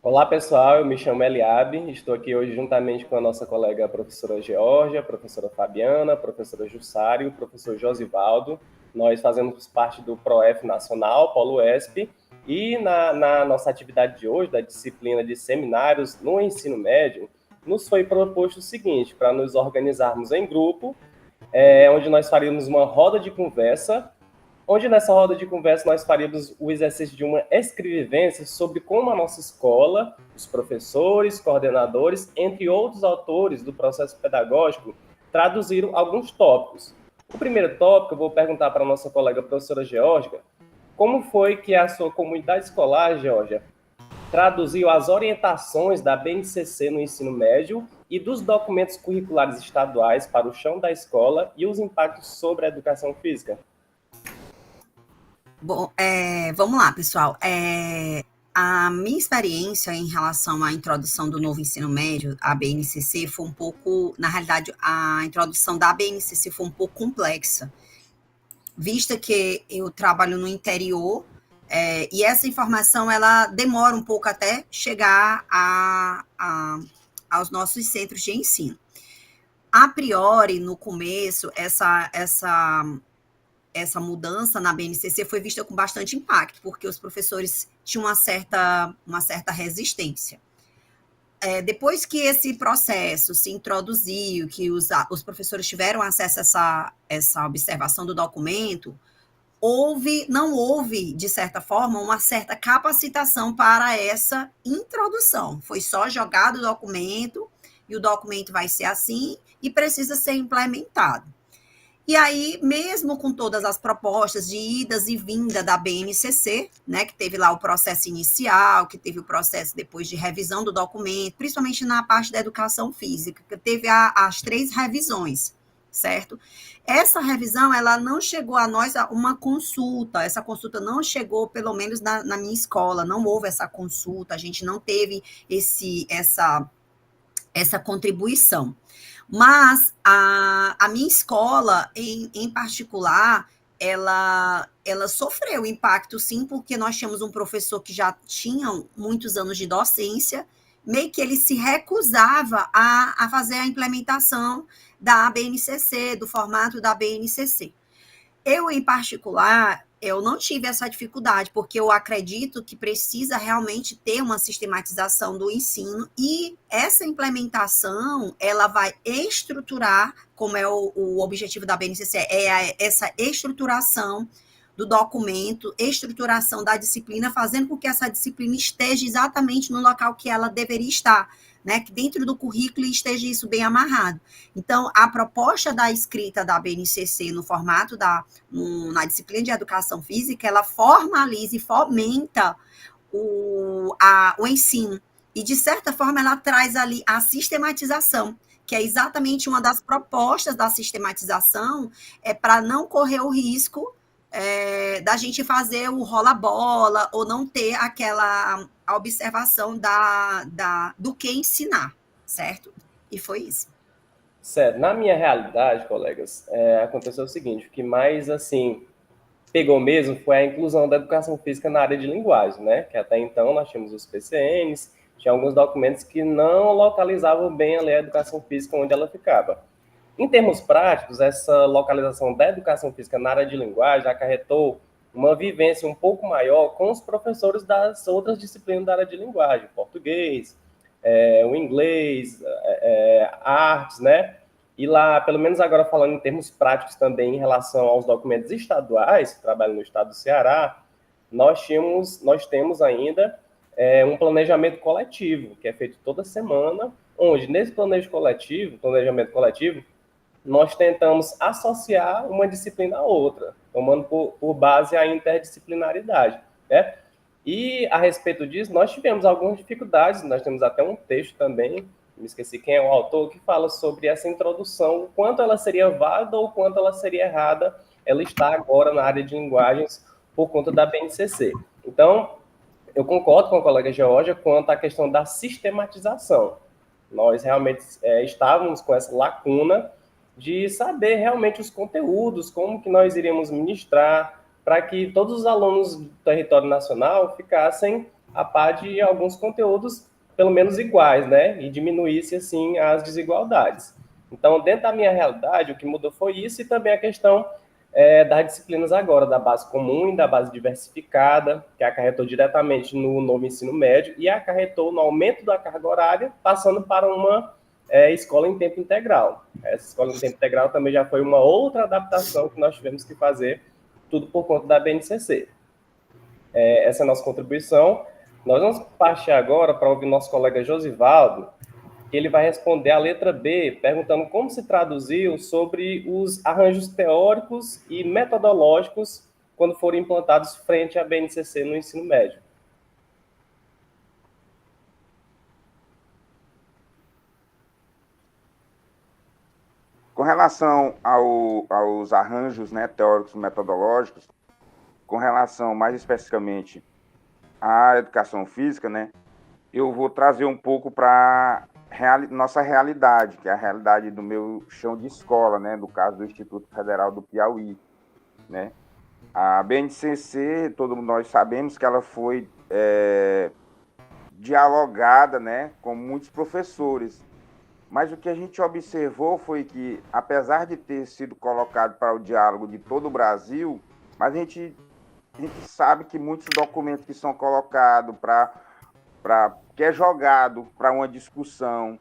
Olá, pessoal. Eu me chamo Eliabe. Estou aqui hoje juntamente com a nossa colega professora Georgia, professora Fabiana, professora Jussário, professor Josivaldo. Nós fazemos parte do PROEF Nacional, Polo ESP, e na nossa atividade de hoje, da disciplina de seminários no ensino médio, nos foi proposto o seguinte, para nos organizarmos em grupo, onde nós faríamos uma roda de conversa, onde nessa roda de conversa nós faríamos o exercício de uma escrevivência sobre como a nossa escola, os professores, coordenadores, entre outros autores do processo pedagógico, traduziram alguns tópicos. O primeiro tópico, eu vou perguntar para a nossa colega professora Geórgia, como foi que a sua comunidade escolar, Geórgia, traduziu as orientações da BNCC no ensino médio e dos documentos curriculares estaduais para o chão da escola e os impactos sobre a educação física? Bom, vamos lá, pessoal. A minha experiência em relação à introdução do novo ensino médio, a BNCC, foi um pouco, na realidade, a introdução da BNCC foi um pouco complexa, vista que eu trabalho no interior, e essa informação ela demora um pouco até chegar aos nossos centros de ensino. A priori, no começo, essa mudança na BNCC foi vista com bastante impacto, porque os professores tinham uma certa resistência. Depois que esse processo se introduziu, que os professores tiveram acesso a essa observação do documento, não houve, de certa forma, uma certa capacitação para essa introdução. Foi só jogado o documento, e o documento vai ser assim, e precisa ser implementado. E aí, mesmo com todas as propostas de idas e vindas da BNCC, né, que teve lá o processo inicial, que teve o processo depois de revisão do documento, principalmente na parte da educação física, que teve as 3 revisões, certo? Essa revisão, ela não chegou a nós a uma consulta, essa consulta não chegou, pelo menos na minha escola, não houve essa consulta, a gente não teve essa contribuição. Mas a minha escola, em particular, ela sofreu impacto, sim, porque nós tínhamos um professor que já tinha muitos anos de docência, meio que ele se recusava a fazer a implementação da BNCC, do formato da BNCC. Eu, em particular, eu não tive essa dificuldade, porque eu acredito que precisa realmente ter uma sistematização do ensino e essa implementação, ela vai estruturar, como é o objetivo da BNCC, essa estruturação do documento, estruturação da disciplina, fazendo com que essa disciplina esteja exatamente no local que ela deveria estar, né, que dentro do currículo esteja isso bem amarrado. Então, a proposta da escrita da BNCC no formato na disciplina de educação física, ela formaliza e fomenta o ensino. E, de certa forma, ela traz ali a sistematização, que é exatamente uma das propostas da sistematização, para não correr o risco da gente fazer o rola-bola ou não ter a observação do que ensinar, certo? E foi isso. Certo. Na minha realidade, colegas, aconteceu o seguinte, o que mais, assim, pegou mesmo foi a inclusão da educação física na área de linguagem, né? Que até então nós tínhamos os PCNs, tinha alguns documentos que não localizavam bem ali a educação física onde ela ficava. Em termos práticos, essa localização da educação física na área de linguagem acarretou uma vivência um pouco maior com os professores das outras disciplinas da área de linguagem, português, o inglês, artes, né? E lá, pelo menos agora falando em termos práticos também em relação aos documentos estaduais, que trabalham no estado do Ceará, nós temos ainda um planejamento coletivo, que é feito toda semana, onde nesse planejamento coletivo, nós tentamos associar uma disciplina à outra, tomando por base a interdisciplinaridade, né? E a respeito disso, nós tivemos algumas dificuldades, nós temos até um texto também, me esqueci quem é o autor, que fala sobre essa introdução, o quanto ela seria válida ou quanto ela seria errada, ela está agora na área de linguagens por conta da BNCC. Então, eu concordo com a colega Georgia quanto à questão da sistematização. Nós realmente estávamos com essa lacuna de saber realmente os conteúdos, como que nós iríamos ministrar, para que todos os alunos do território nacional ficassem a par de alguns conteúdos, pelo menos iguais, né? E diminuísse, assim, as desigualdades. Então, dentro da minha realidade, o que mudou foi isso e também a questão das disciplinas agora, da base comum e da base diversificada, que acarretou diretamente no novo ensino médio e acarretou no aumento da carga horária, passando para uma escola em tempo integral. Essa escola em tempo integral também já foi uma outra adaptação que nós tivemos que fazer, tudo por conta da BNCC. Essa é a nossa contribuição. Nós vamos partir agora para ouvir nosso colega Josivaldo, que ele vai responder a letra B, perguntando como se traduziu sobre os arranjos teóricos e metodológicos quando foram implantados frente à BNCC no ensino médio. Com relação aos arranjos, né, teóricos e metodológicos, com relação mais especificamente à educação física, né, eu vou trazer um pouco para nossa realidade, que é a realidade do meu chão de escola, né, no caso do Instituto Federal do Piauí, né. A BNCC, todos nós sabemos que ela foi dialogada, né, com muitos professores, mas o que a gente observou foi que, apesar de ter sido colocado para o diálogo de todo o Brasil, mas a gente sabe que muitos documentos que são colocados que é jogado para uma discussão,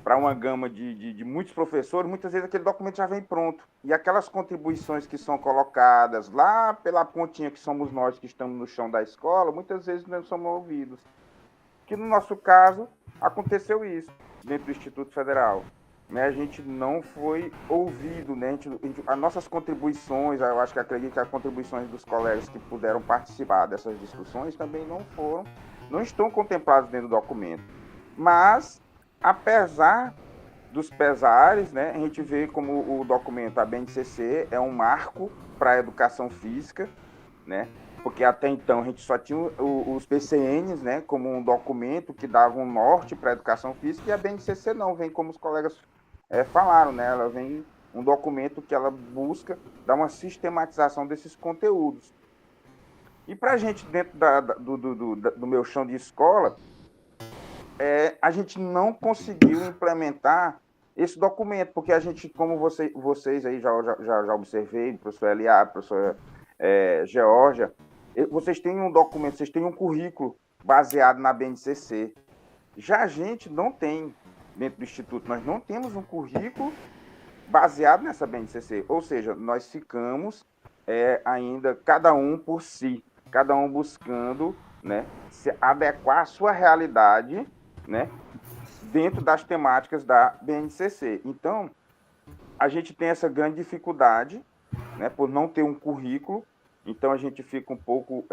para uma gama de muitos professores, muitas vezes aquele documento já vem pronto. E aquelas contribuições que são colocadas lá pela pontinha que somos nós que estamos no chão da escola, muitas vezes não somos ouvidos. Que no nosso caso aconteceu isso dentro do Instituto Federal. Né? A gente não foi ouvido, né? As nossas contribuições, eu acho que acredito que as contribuições dos colegas que puderam participar dessas discussões também não estão contempladas dentro do documento. Mas, apesar dos pesares, né, a gente vê como o documento, a BNCC, é um marco para a educação física, né? Porque até então a gente só tinha os PCNs, né, como um documento que dava um norte para a educação física, e a BNCC não, vem como os colegas falaram, né, ela vem um documento que ela busca dar uma sistematização desses conteúdos. E para a gente, dentro do meu chão de escola, a gente não conseguiu implementar esse documento, porque a gente, como vocês aí já observei, professor Eliab, professor Georgia, vocês têm um documento, vocês têm um currículo baseado na BNCC. Já a gente não tem, dentro do Instituto, nós não temos um currículo baseado nessa BNCC. Ou seja, nós ficamos ainda cada um por si, cada um buscando, né, se adequar à sua realidade, né, dentro das temáticas da BNCC. Então, a gente tem essa grande dificuldade, né, por não ter um currículo. Então, a gente fica um pouco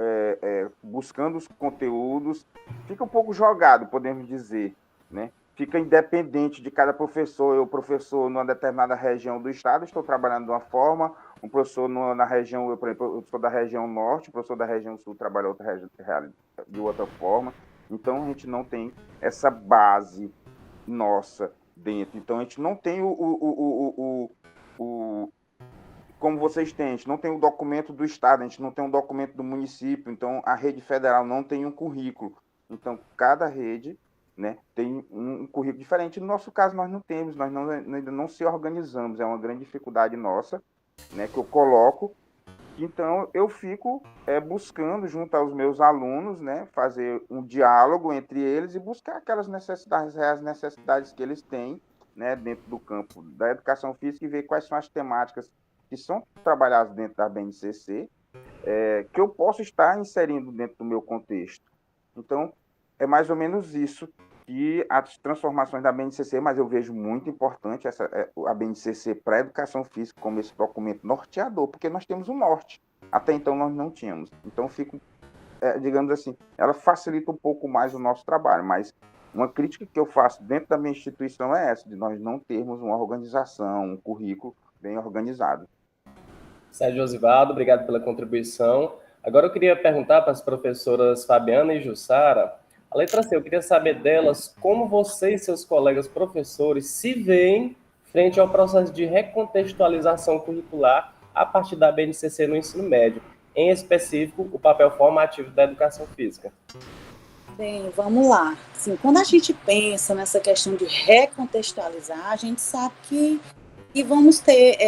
buscando os conteúdos, fica um pouco jogado, podemos dizer, né? Fica independente de cada professor. Eu, professor, numa determinada região do estado, estou trabalhando de uma forma, um professor na região, por exemplo, eu sou da região norte, o professor da região sul trabalha de outra forma. Então, a gente não tem essa base nossa dentro. Então, a gente não tem como vocês têm, a gente não tem o documento do estado, a gente não tem um documento do município, então a rede federal não tem um currículo. Então, cada rede, né, tem um currículo diferente. No nosso caso, nós não temos, nós ainda não se organizamos, é uma grande dificuldade nossa, né, que eu coloco. Então, eu fico buscando, junto aos meus alunos, né, fazer um diálogo entre eles e buscar aquelas necessidades, as necessidades que eles têm, né, dentro do campo da educação física, e ver quais são as temáticas que são trabalhadas dentro da BNCC, que eu posso estar inserindo dentro do meu contexto. Então, é mais ou menos isso que as transformações da BNCC, mas eu vejo muito importante a BNCC para a educação física como esse documento norteador, porque nós temos um norte. Até então, nós não tínhamos. Então, digamos assim, ela facilita um pouco mais o nosso trabalho, mas uma crítica que eu faço dentro da minha instituição é essa, de nós não termos uma organização, um currículo bem organizado. Sérgio Osivaldo, obrigado pela contribuição. Agora eu queria perguntar para as professoras Fabiana e Jussara, a letra C, eu queria saber delas como vocês e seus colegas professores se veem frente ao processo de recontextualização curricular a partir da BNCC no ensino médio, em específico, o papel formativo da educação física. Bem, vamos lá. Assim, quando a gente pensa nessa questão de recontextualizar, a gente sabe que vamos ter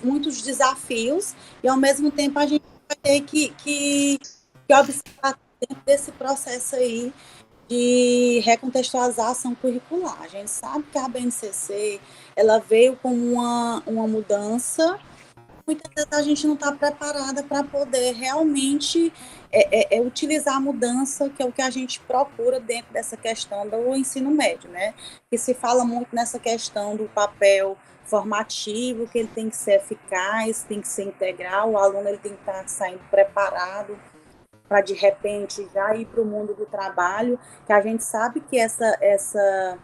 muitos desafios e, ao mesmo tempo, a gente vai ter que observar dentro desse processo aí de recontextualizar a ação curricular. A gente sabe que a BNCC ela veio com uma mudança. Muitas vezes a gente não está preparada para poder realmente utilizar a mudança, que é o que a gente procura dentro dessa questão do ensino médio, né? Que se fala muito nessa questão do papel formativo, que ele tem que ser eficaz, tem que ser integral, o aluno ele tem que estar saindo preparado para, de repente, já ir para o mundo do trabalho, que a gente sabe que essa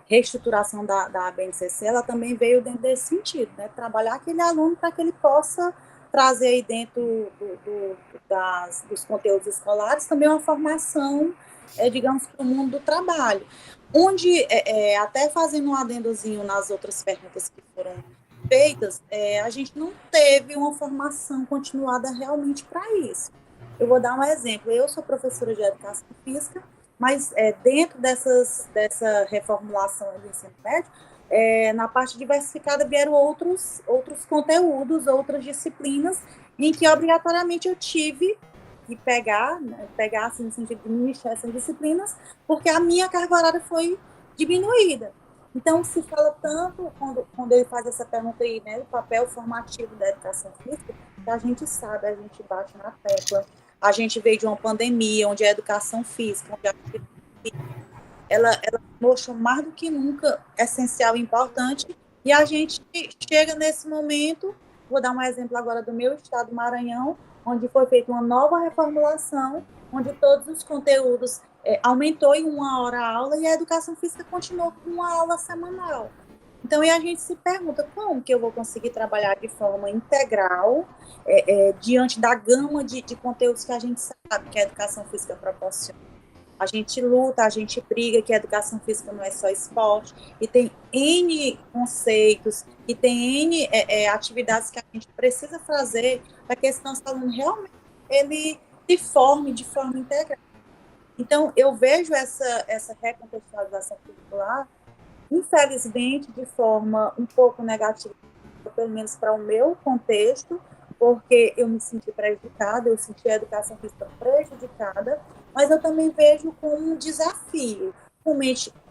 reestruturação da BNCC, ela também veio dentro desse sentido, né? Trabalhar aquele aluno para que ele possa trazer aí dentro dos conteúdos escolares também uma formação, digamos, para o mundo do trabalho. Onde, até fazendo um adendozinho nas outras perguntas que foram feitas, a gente não teve uma formação continuada realmente para isso. Eu vou dar um exemplo. Eu sou professora de educação física, mas dentro dessa reformulação do ensino médio, na parte diversificada vieram outros conteúdos, outras disciplinas, em que obrigatoriamente eu tive que pegar assim, no sentido de ministrar essas disciplinas, porque a minha carga horária foi diminuída. Então, se fala tanto, quando ele faz essa pergunta aí, né, do papel formativo da educação física, que a gente sabe, a gente bate na tecla. A gente veio de uma pandemia, onde a educação física, onde a ela mostrou mais do que nunca essencial e importante, e a gente chega nesse momento, vou dar um exemplo agora do meu estado, Maranhão, onde foi feita uma nova reformulação, onde todos os conteúdos aumentou em 1 hora a aula, e a educação física continuou com 1 aula semanal. Então, e a gente se pergunta como que eu vou conseguir trabalhar de forma integral diante da gama de conteúdos que a gente sabe que a educação física proporciona. A gente luta, a gente briga que a educação física não é só esporte, e tem N conceitos, e tem N atividades que a gente precisa fazer para que esse nosso aluno realmente ele se forme de forma integral. Então, eu vejo essa recontextualização curricular, infelizmente, de forma um pouco negativa, pelo menos para o meu contexto, porque eu me senti prejudicada, eu senti a educação física prejudicada, mas eu também vejo como um desafio,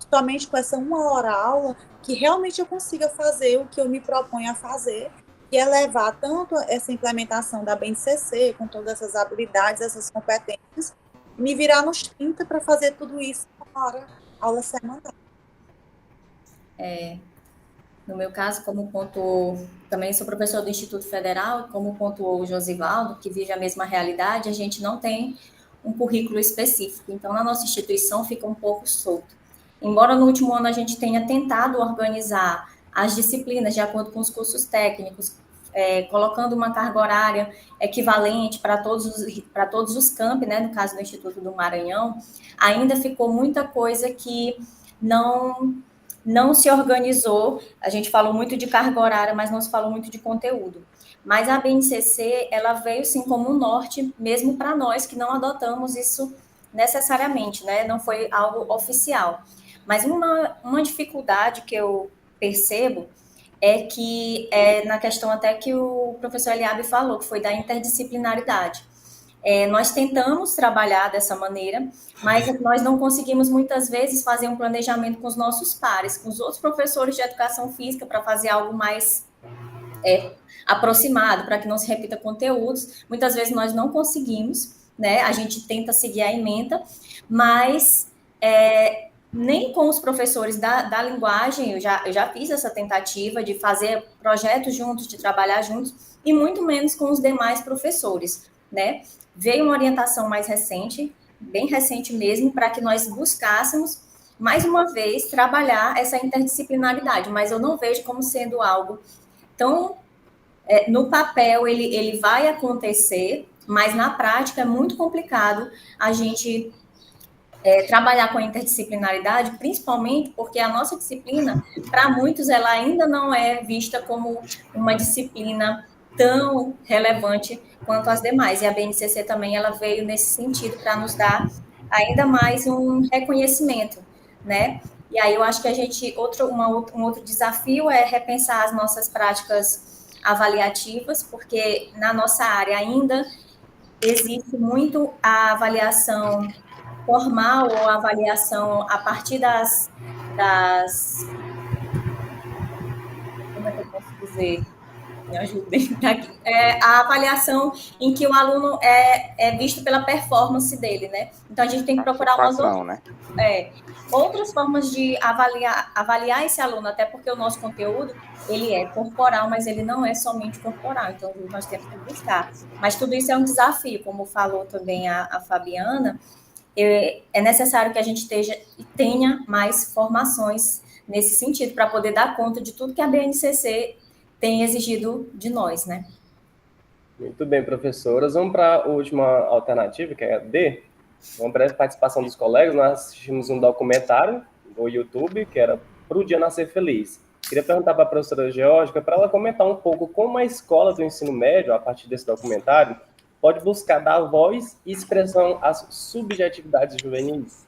somente com essa 1 hora aula, que realmente eu consiga fazer o que eu me proponho a fazer, que é levar tanto essa implementação da BNCC, com todas essas habilidades, essas competências, me virar nos 30 para fazer tudo isso em 1 hora aula semanal. No meu caso, como pontuou, também sou professor do Instituto Federal, como pontuou o Josivaldo, que vive a mesma realidade, a gente não tem um currículo específico. Então, na nossa instituição fica um pouco solto. Embora no último ano a gente tenha tentado organizar as disciplinas de acordo com os cursos técnicos, colocando uma carga horária equivalente para todos os campi, né, no caso do Instituto do Maranhão, ainda ficou muita coisa que não se organizou. A gente falou muito de carga horária, mas não se falou muito de conteúdo. Mas a BNCC, ela veio sim como um norte, mesmo para nós que não adotamos isso necessariamente, né? Não foi algo oficial. Mas uma dificuldade que eu percebo é que, na questão até que o professor Eliabe falou, que foi da interdisciplinaridade. Nós tentamos trabalhar dessa maneira, mas nós não conseguimos muitas vezes fazer um planejamento com os nossos pares, com os outros professores de educação física, para fazer algo mais aproximado, para que não se repita conteúdos. Muitas vezes nós não conseguimos, né? A gente tenta seguir a ementa, mas nem com os professores da linguagem, eu já fiz essa tentativa de fazer projetos juntos, de trabalhar juntos, e muito menos com os demais professores, né? Veio uma orientação mais recente, bem recente mesmo, para que nós buscássemos, mais uma vez, trabalhar essa interdisciplinaridade, mas eu não vejo como sendo algo tão... no papel ele vai acontecer, mas na prática é muito complicado a gente trabalhar com a interdisciplinaridade, principalmente porque a nossa disciplina, para muitos, ela ainda não é vista como uma disciplina tão relevante quanto as demais. E a BNCC também ela veio nesse sentido para nos dar ainda mais um reconhecimento, né? E aí eu acho que um outro desafio é repensar as nossas práticas avaliativas, porque na nossa área ainda existe muito a avaliação formal ou a avaliação a partir como é que eu posso dizer? Me ajudem aqui. A avaliação em que o aluno é visto pela performance dele, né? Então a gente tem que procurar né? Outras formas de avaliar esse aluno, até porque o nosso conteúdo ele é corporal, mas ele não é somente corporal, então nós temos que buscar. Mas tudo isso é um desafio, como falou também a Fabiana, é necessário que a gente tenha mais formações nesse sentido, para poder dar conta de tudo que a BNCC tem exigido de nós, né? Muito bem, professoras. Vamos para a última alternativa, que é a D. Vamos para a participação dos colegas. Nós assistimos um documentário no YouTube, que era Para o Dia Nascer Feliz. Queria perguntar para a professora Geórgica, para ela comentar um pouco como a escola do ensino médio, a partir desse documentário, pode buscar dar voz e expressão às subjetividades juvenis.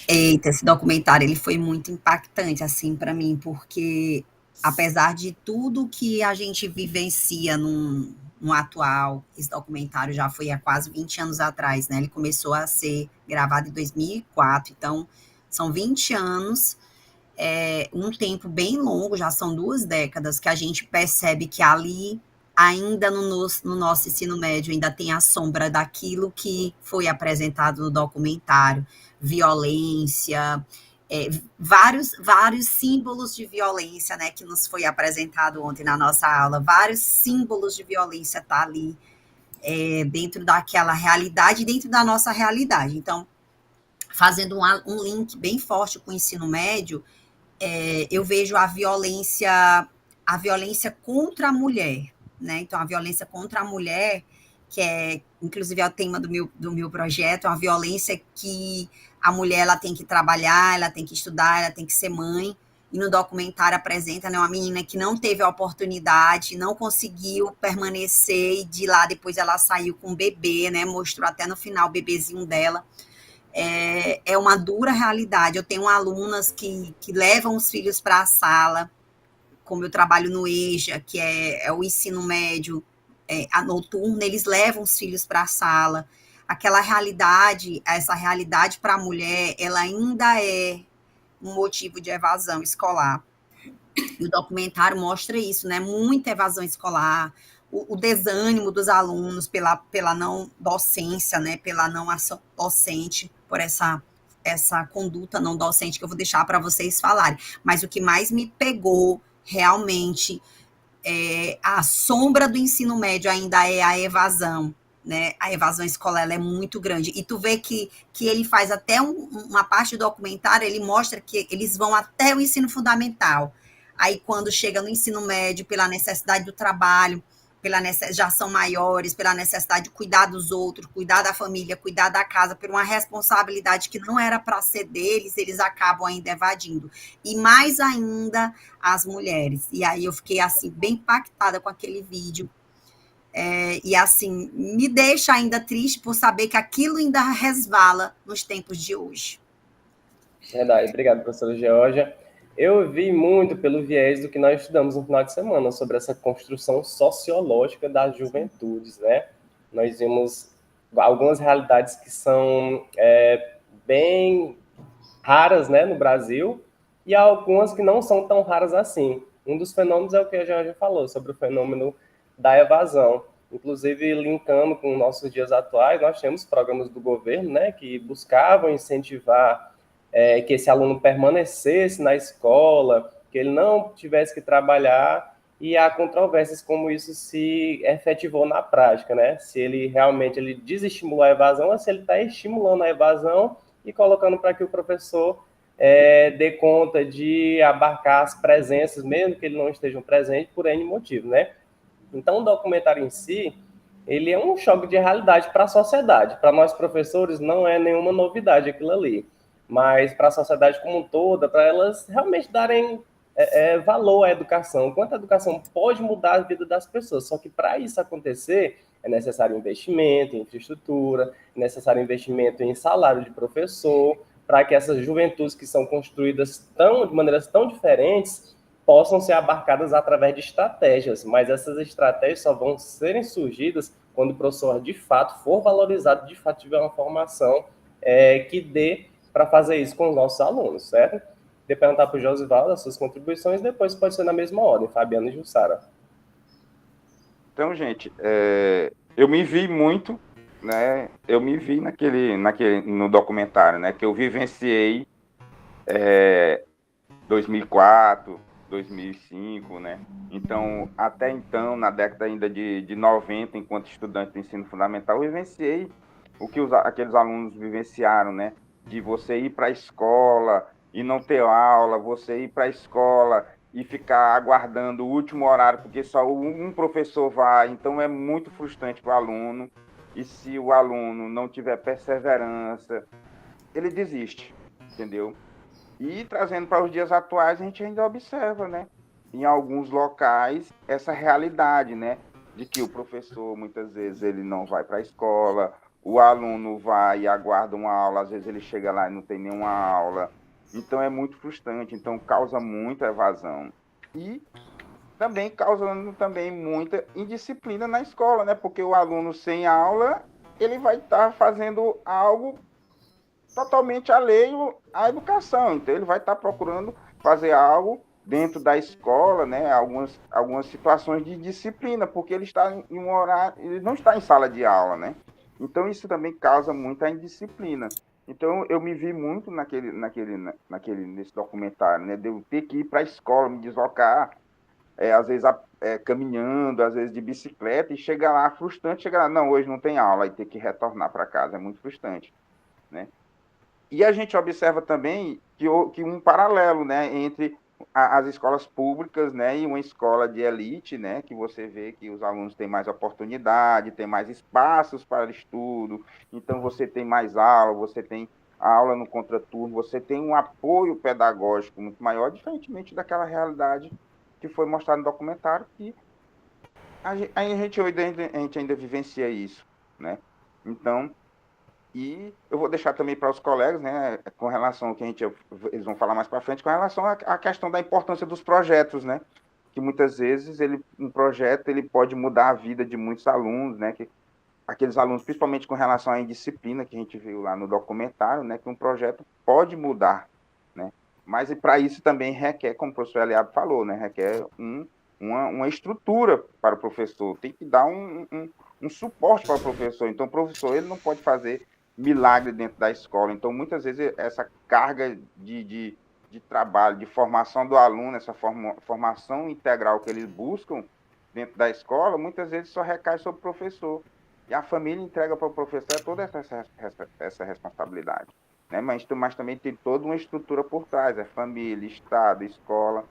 Eita, esse documentário ele foi muito impactante assim para mim, porque apesar de tudo que a gente vivencia no atual, esse documentário já foi há quase 20 anos atrás, né? Ele começou a ser gravado em 2004, então são 20 anos, um tempo bem longo, já são 2 décadas, que a gente percebe que ali, ainda no nosso ensino médio, ainda tem a sombra daquilo que foi apresentado no documentário, violência, vários símbolos de violência, né, que nos foi apresentado ontem na nossa aula, vários símbolos de violência tá ali, dentro daquela realidade, dentro da nossa realidade. Então, fazendo um link bem forte com o ensino médio, eu vejo a violência contra a mulher, né? Então, a violência contra a mulher, que inclusive, é o tema do meu projeto, é uma violência que a mulher ela tem que trabalhar, ela tem que estudar, ela tem que ser mãe. E no documentário apresenta, né, uma menina que não teve a oportunidade, não conseguiu permanecer, e de lá depois ela saiu com um bebê, né? Mostrou até no final o bebezinho dela. É uma dura realidade. Eu tenho alunas que levam os filhos para a sala, como eu trabalho no EJA, que é o ensino médio noturno, eles levam os filhos para a sala. Essa realidade para a mulher, ela ainda é um motivo de evasão escolar. E o documentário mostra isso, né? Muita evasão escolar, o desânimo dos alunos pela não docência, né? Pela não ação docente, por essa conduta não docente que eu vou deixar para vocês falarem. Mas o que mais me pegou realmente a sombra do ensino médio ainda é a evasão, né? A evasão escolar ela é muito grande. E tu vê que ele faz até uma parte do documentário, ele mostra que eles vão até o ensino fundamental. Aí, quando chega no ensino médio, pela necessidade do trabalho, já são maiores, pela necessidade de cuidar dos outros, cuidar da família, cuidar da casa, por uma responsabilidade que não era para ser deles, eles acabam ainda evadindo. E mais ainda as mulheres. E aí eu fiquei, assim, bem impactada com aquele vídeo. E, assim, me deixa ainda triste por saber que aquilo ainda resvala nos tempos de hoje. Verdade. Obrigado, professora Geórgia. Eu vi muito pelo viés do que nós estudamos no final de semana, sobre essa construção sociológica das juventudes, né? Nós vimos algumas realidades que são bem raras, né, no Brasil, e algumas que não são tão raras assim. Um dos fenômenos é o que a Geórgia falou, sobre o fenômeno da evasão. Inclusive, linkando com nossos dias atuais, nós temos programas do governo, né, que buscavam incentivar que esse aluno permanecesse na escola, que ele não tivesse que trabalhar, e há controvérsias como isso se efetivou na prática, né? Se ele realmente desestimulou a evasão, ou se ele está estimulando a evasão e colocando para que o professor dê conta de abarcar as presenças, mesmo que ele não esteja presente, por N motivo, né? Então, o documentário em si, ele é um choque de realidade para a sociedade. Para nós, professores, não é nenhuma novidade aquilo ali. Mas para a sociedade como um todo, para elas realmente darem valor à educação, quanto a educação pode mudar a vida das pessoas. Só que para isso acontecer, É necessário investimento em infraestrutura, é necessário investimento em salário de professor, para que essas juventudes que são construídas de maneiras tão diferentes possam ser abarcadas através de estratégias, mas essas estratégias só vão serem surgidas quando o professor, de fato, for valorizado, de fato, tiver uma formação que dê para fazer isso com os nossos alunos, certo? De perguntar para o Josivaldo as suas contribuições, depois pode ser na mesma ordem, Fabiana e Jussara. Então, gente, eu me vi muito, né? Eu me vi no documentário, né? Que eu vivenciei 2004, 2005, né? Então, até então, na década ainda de 90, enquanto estudante do ensino fundamental, eu vivenciei o que aqueles alunos vivenciaram, né? De você ir para a escola e não ter aula, você ir para a escola e ficar aguardando o último horário, porque só um professor vai, então é muito frustrante para o aluno. E se o aluno não tiver perseverança, ele desiste, entendeu? E trazendo para os dias atuais, a gente ainda observa, né, em alguns locais, essa realidade, né, de que o professor, muitas vezes, ele não vai para a escola, o aluno vai e aguarda uma aula, às vezes ele chega lá e não tem nenhuma aula. Então, é muito frustrante, então causa muita evasão. E também causando também muita indisciplina na escola, né, porque o aluno sem aula, ele vai estar fazendo algo totalmente alheio à educação. Então, ele vai estar procurando fazer algo dentro da escola, né? Algumas situações de disciplina, porque ele está em um horário, ele não está em sala de aula, né? Então, isso também causa muita indisciplina. Então, eu me vi muito nesse documentário, né? De eu ter que ir para a escola, me deslocar, às vezes caminhando, às vezes de bicicleta, e chegar lá frustrante, chegar lá, não, hoje não tem aula, e ter que retornar para casa, é muito frustrante, né? E a gente observa também que um paralelo, né, entre as escolas públicas, né, e uma escola de elite, né, que você vê que os alunos têm mais oportunidade, têm mais espaços para estudo, então você tem mais aula, você tem a aula no contraturno, você tem um apoio pedagógico muito maior, diferentemente daquela realidade que foi mostrada no documentário, que a gente ainda vivencia isso, né? Então, e eu vou deixar também para os colegas, né, com relação ao que eles vão falar mais para frente, com relação à questão da importância dos projetos, né, que muitas vezes um projeto ele pode mudar a vida de muitos alunos, né, que aqueles alunos, principalmente com relação à indisciplina que a gente viu lá no documentário, né, que um projeto pode mudar, né, mas para isso também requer, como o professor Eliab falou, né, requer uma estrutura para o professor, tem que dar um suporte para o professor. Então, o professor ele não pode fazer milagre dentro da escola. Então, muitas vezes, essa carga de trabalho, de formação do aluno, essa formação integral que eles buscam dentro da escola, muitas vezes só recai sobre o professor. E a família entrega para o professor toda essa responsabilidade. Né? Mas também tem toda uma estrutura por trás, família, Estado, escola.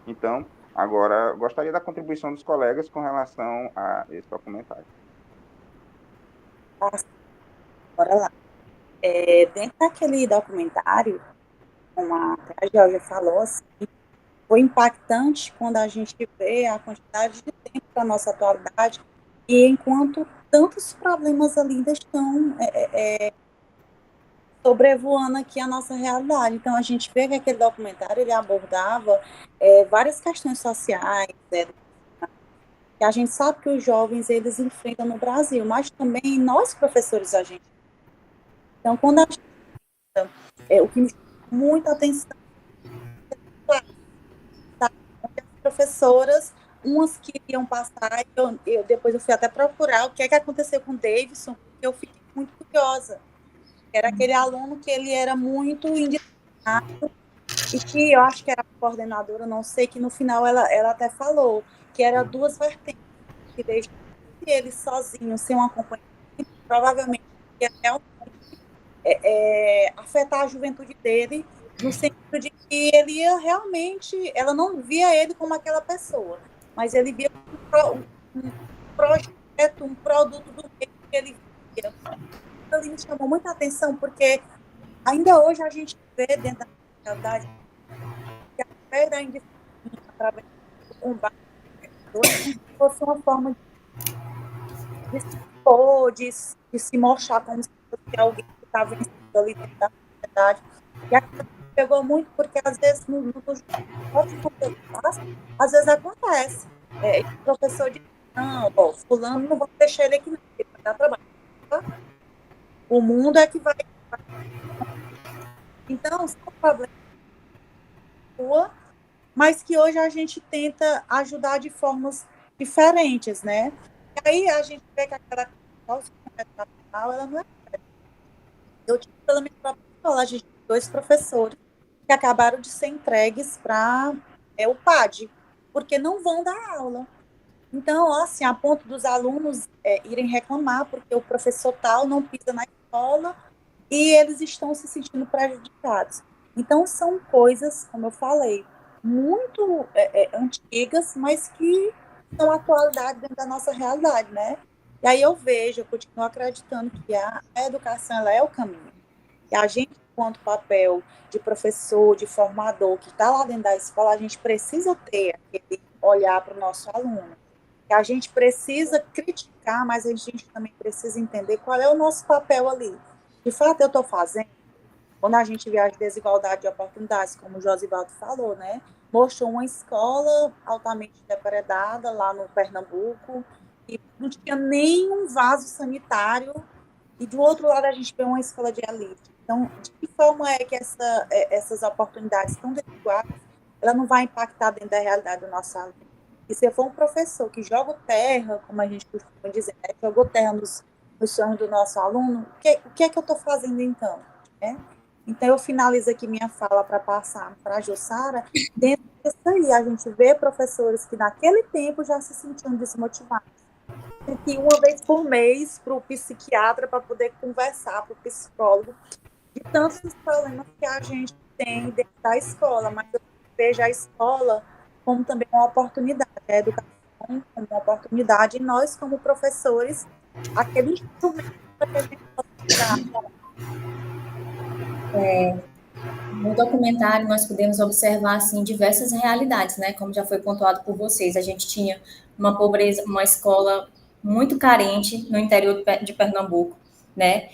Então, agora, gostaria da contribuição dos colegas com relação a esse documentário. Nossa, bora lá. Dentro daquele documentário, como a Georgia falou, assim, foi impactante quando a gente vê a quantidade de tempo da nossa atualidade e enquanto tantos problemas ali ainda estão sobrevoando aqui a nossa realidade. Então, a gente vê que aquele documentário, ele abordava várias questões sociais, né, que a gente sabe que os jovens, eles enfrentam no Brasil, mas também nós, professores, a gente. Então, quando a gente, o que me chama muita atenção, tá? As professoras, umas queriam passar, depois eu fui até procurar o que é que aconteceu com o Davidson, porque eu fiquei muito curiosa. Era aquele aluno que ele era muito indisciplinado e que eu acho que era a coordenadora, não sei, que no final ela até falou que era duas vertentes, que deixa ele sozinho, sem um acompanhamento, provavelmente ia realmente afetar a juventude dele, no sentido de que ele ia realmente, ela não via ele como aquela pessoa, mas ele via um projeto, um produto do meio que ele via. Ele me chamou muita atenção, porque ainda hoje a gente vê dentro da realidade que através da indisciplina, através do combate, fosse uma forma de expor, de se mostrar como se fosse alguém que está vencendo ali dentro da sociedade. E aquilo me pegou muito, porque às vezes no às vezes acontece. O professor diz, não, ó, fulano não vou deixar ele aqui não, ele vai dar trabalho. Tá? O mundo é que vai. Então, são problemas sua, mas que hoje a gente tenta ajudar de formas diferentes, né? E aí a gente vê que aquela ela não é. Eu tive pela minha própria escola, a gente tem 2 professores que acabaram de ser entregues para o PAD, porque não vão dar aula. Então, assim, a ponto dos alunos irem reclamar, porque o professor tal não pisa na escola e eles estão se sentindo prejudicados. Então, são coisas, como eu falei, muito antigas, mas que são atualidade dentro da nossa realidade, né? E aí eu continuo acreditando que a educação ela é o caminho. E a gente, enquanto papel de professor, de formador, que está lá dentro da escola, a gente precisa ter aquele olhar para o nosso aluno. E a gente precisa criticar, mas a gente também precisa entender qual é o nosso papel ali. De fato, eu estou fazendo, quando a gente vê as desigualdades de oportunidades, como o Josivaldo falou, né? Mostrou uma escola altamente depredada lá no Pernambuco, e não tinha nenhum vaso sanitário, e do outro lado a gente vê uma escola de elite. Então, de que forma é que essas oportunidades tão desiguais, ela não vai impactar dentro da realidade do nosso aluno? E se for um professor que joga terra, como a gente costuma dizer, né? Jogou terra nos sonhos do nosso aluno, o que é que eu estou fazendo então? Né? Então, eu finalizo aqui minha fala para passar para a Jussara. Dentro disso aí, a gente vê professores que naquele tempo já se sentiam desmotivados. Tem que ir uma vez por mês para o psiquiatra para poder conversar, para o psicólogo, de tantos problemas que a gente tem dentro da escola. Mas eu vejo a escola como também uma oportunidade, a educação como uma oportunidade, e nós, como professores, aquele instrumento para que a gente possa usar. No documentário, nós podemos observar assim, diversas realidades, né? Como já foi pontuado por vocês. A gente tinha uma pobreza, uma escola muito carente no interior de Pernambuco, né?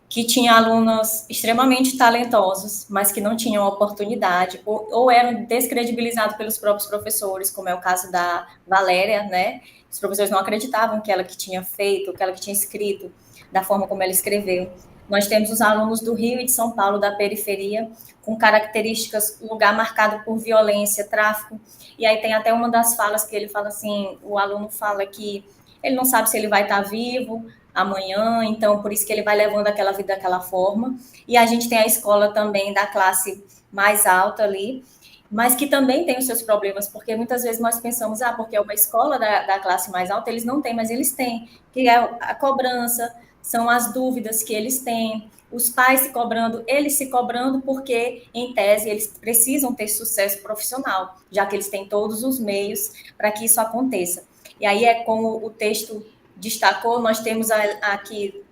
Que tinha alunos extremamente talentosos, mas que não tinham oportunidade, ou eram descredibilizados pelos próprios professores, como é o caso da Valéria, né? Os professores não acreditavam que ela que tinha feito, que ela que tinha escrito, da forma como ela escreveu. Nós temos os alunos do Rio e de São Paulo, da periferia, com características, lugar marcado por violência, tráfico, e aí tem até uma das falas que ele fala assim, o aluno fala que ele não sabe se ele vai estar vivo amanhã, então por isso que ele vai levando aquela vida daquela forma. E a gente tem a escola também da classe mais alta ali, mas que também tem os seus problemas, porque muitas vezes nós pensamos, porque é uma escola da classe mais alta, eles não têm, mas eles têm, que é a cobrança, são as dúvidas que eles têm, os pais se cobrando, eles se cobrando, porque, em tese, eles precisam ter sucesso profissional, já que eles têm todos os meios para que isso aconteça. E aí é como o texto destacou, nós temos aqui,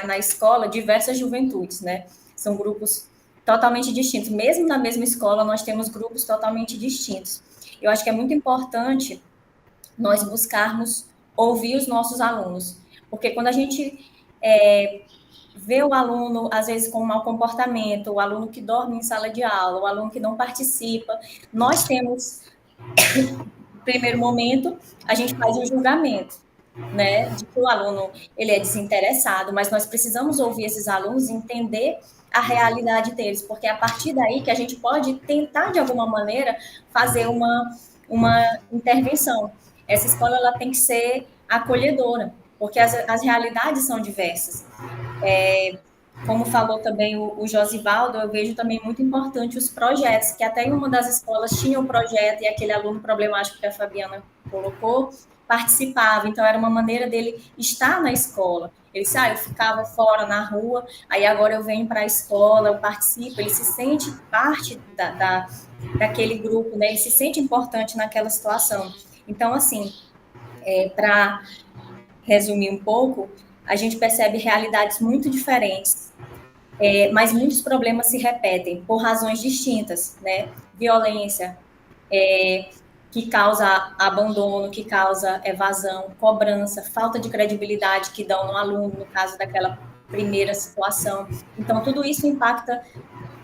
na escola, diversas juventudes, né? São grupos totalmente distintos. Mesmo na mesma escola, nós temos grupos totalmente distintos. Eu acho que é muito importante nós buscarmos ouvir os nossos alunos, porque quando a gente vê o aluno, às vezes, com um mau comportamento, o aluno que dorme em sala de aula, o aluno que não participa, nós temos, no primeiro momento, a gente faz um julgamento, né, de que o aluno ele é desinteressado, mas nós precisamos ouvir esses alunos e entender a realidade deles, porque é a partir daí que a gente pode tentar, de alguma maneira, fazer uma intervenção. Essa escola ela tem que ser acolhedora, porque as realidades são diversas. Como falou também o Josivaldo, eu vejo também muito importante os projetos, que até em uma das escolas tinha um projeto e aquele aluno problemático que a Fabiana colocou participava, então era uma maneira dele estar na escola. Ele disse, eu ficava fora na rua, aí agora eu venho para a escola, eu participo, ele se sente parte daquele grupo, né? Ele se sente importante naquela situação. Então, assim, para resumir um pouco, a gente percebe realidades muito diferentes, mas muitos problemas se repetem por razões distintas, né? Violência, que causa abandono, que causa evasão, cobrança, falta de credibilidade que dão no aluno, no caso daquela primeira situação. Então, tudo isso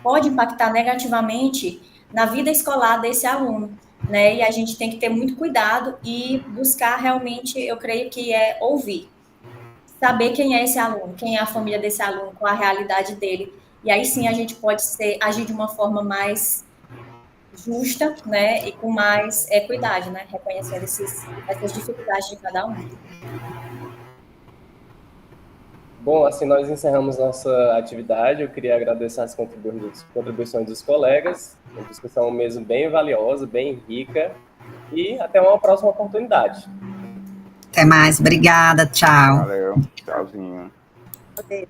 pode impactar negativamente na vida escolar desse aluno, né? E a gente tem que ter muito cuidado e buscar realmente, eu creio que é ouvir, saber quem é esse aluno, quem é a família desse aluno, qual a realidade dele. E aí sim a gente pode agir de uma forma mais justa, né, e com mais equidade, né, reconhecendo essas dificuldades de cada um. Bom, assim nós encerramos nossa atividade. Eu queria agradecer as contribuições dos colegas, uma discussão mesmo bem valiosa, bem rica, e até uma próxima oportunidade. Até mais, obrigada, tchau. Valeu, tchauzinho. Ok.